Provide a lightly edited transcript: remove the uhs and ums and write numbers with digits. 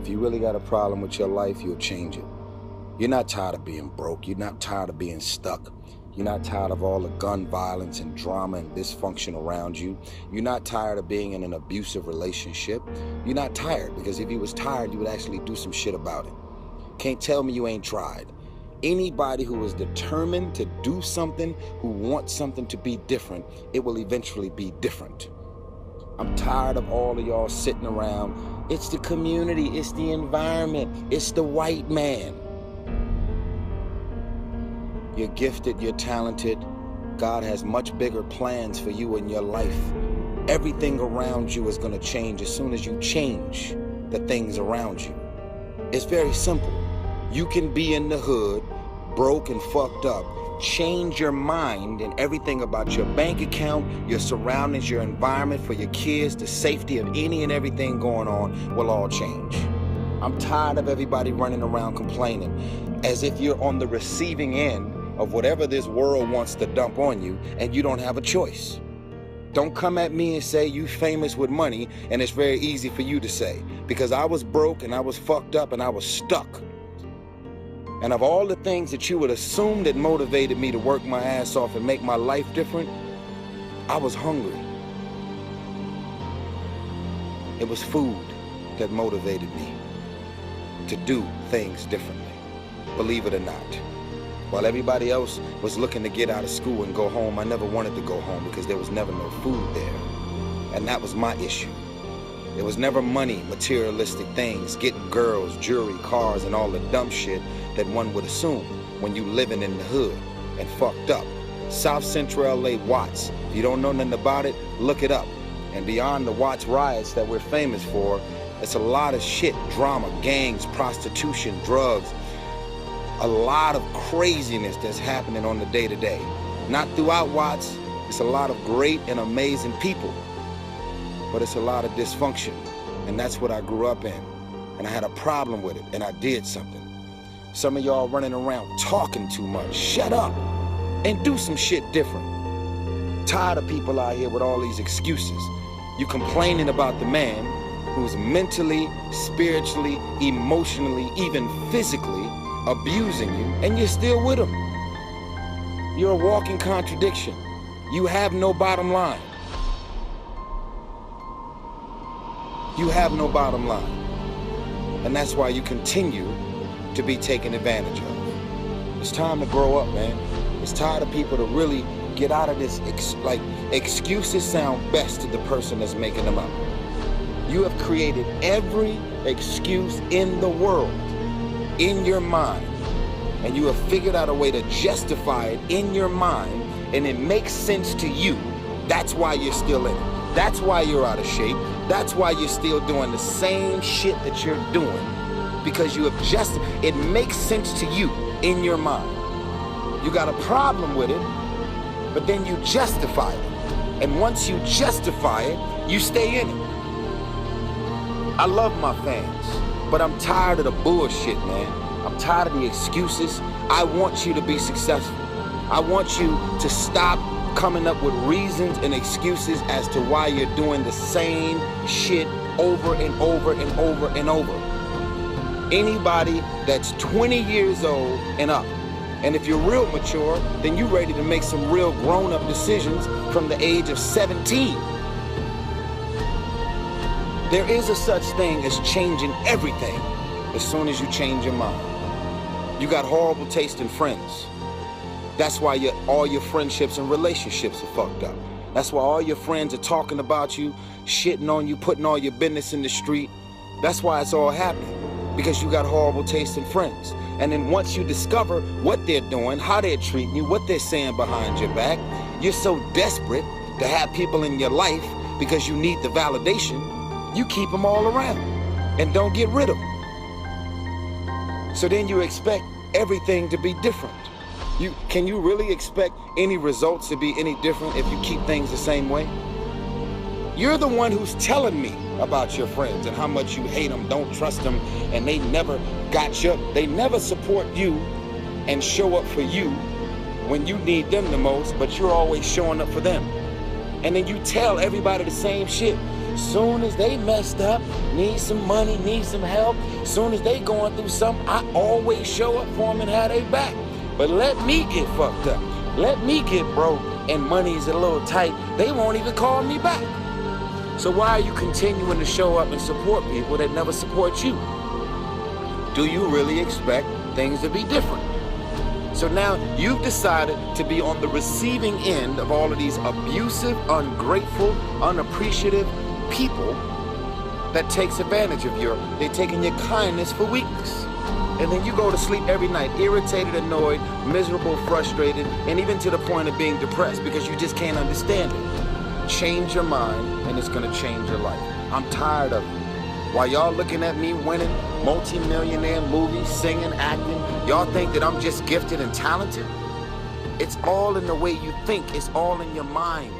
If you really got a problem with your life, you'll change it. You're not tired of being broke. You're not tired of being stuck. You're not tired of all the gun violence and drama and dysfunction around you. You're not tired of being in an abusive relationship. You're not tired, because if you was tired, you would actually do some shit about it. Can't tell me you ain't tried. Anybody who is determined to do something, who wants something to be different, it will eventually be different. I'm tired of all of y'all sitting around. It's the community, it's the environment, it's the white man. You're gifted, you're talented. God has much bigger plans for you in your life. Everything around you is gonna change as soon as you change the things around you. It's very simple. You can be in the hood, broke and fucked up. Change your mind and everything about your bank account, your surroundings, your environment for your kids, the safety of any and everything going on will all change. I'm tired of everybody running around complaining as if you're on the receiving end of whatever this world wants to dump on you and you don't have a choice. Don't come at me and say you famous with money and it's very easy for you to say, because I was broke and I was fucked up and I was stuck. And of all the things that you would assume that motivated me to work my ass off and make my life different, I was hungry. It was food that motivated me to do things differently, believe it or not. While everybody else was looking to get out of school and go home, I never wanted to go home because there was never no food there. And that was my issue. There was never money, materialistic things, getting girls, jewelry, cars, and all the dumb shit that one would assume when you living in the hood and fucked up. South Central LA Watts. If you don't know nothing about it, look it up. And beyond the Watts riots that we're famous for, it's a lot of shit, drama, gangs, prostitution, drugs, a lot of craziness that's happening on the day-to-day. Not throughout Watts, it's a lot of great and amazing people, but it's a lot of dysfunction, and that's what I grew up in, and I had a problem with it, and I did something. Some of y'all running around talking too much. Shut up and do some shit different. Tired of people out here with all these excuses. You complaining about the man who's mentally, spiritually, emotionally, even physically abusing you, and you're still with him. You're a walking contradiction. You have no bottom line. You have no bottom line. And that's why you continue to be taken advantage of. It's time to grow up, man. It's tired of people to really get out of this, excuses sound best to the person that's making them up. You have created every excuse in the world in your mind, and you have figured out a way to justify it in your mind, and it makes sense to you. That's why you're still in it. That's why you're out of shape. That's why you're still doing the same shit that you're doing, because you have it makes sense to you in your mind. You got a problem with it, but then you justify it. And once you justify it, you stay in it. I love my fans, but I'm tired of the bullshit, man. I'm tired of the excuses. I want you to be successful. I want you to stop coming up with reasons and excuses as to why you're doing the same shit over and over and over and over. Anybody that's 20 years old and up, and if you're real mature, then you're ready to make some real grown-up decisions from the age of 17. There is a such thing as changing everything as soon as you change your mind. You got horrible taste in friends. That's why all your friendships and relationships are fucked up. That's why all your friends are talking about you, shitting on you, putting all your business in the street. That's why it's all happening, because you got horrible taste in friends. And then once you discover what they're doing, how they're treating you, what they're saying behind your back, you're so desperate to have people in your life because you need the validation, you keep them all around and don't get rid of them. So then you expect everything to be different. Can you really expect any results to be any different if you keep things the same way? You're the one who's telling me about your friends and how much you hate them, don't trust them, and they never they never support you and show up for you when you need them the most, but you're always showing up for them. And then you tell everybody the same shit. Soon as they messed up, need some money, need some help, soon as they going through something, I always show up for them and have their back. But let me get fucked up. Let me get broke and money's a little tight. They won't even call me back. So why are you continuing to show up and support people that never support you? Do you really expect things to be different? So now you've decided to be on the receiving end of all of these abusive, ungrateful, unappreciative people that takes advantage of they're taking your kindness for weakness. And then you go to sleep every night, irritated, annoyed, miserable, frustrated, and even to the point of being depressed because you just can't understand it. Change your mind and it's gonna change your life. I'm tired of it. While y'all looking at me winning multi-millionaire movies, singing, acting, y'all think that I'm just gifted and talented? It's all in the way you think. It's all in your mind.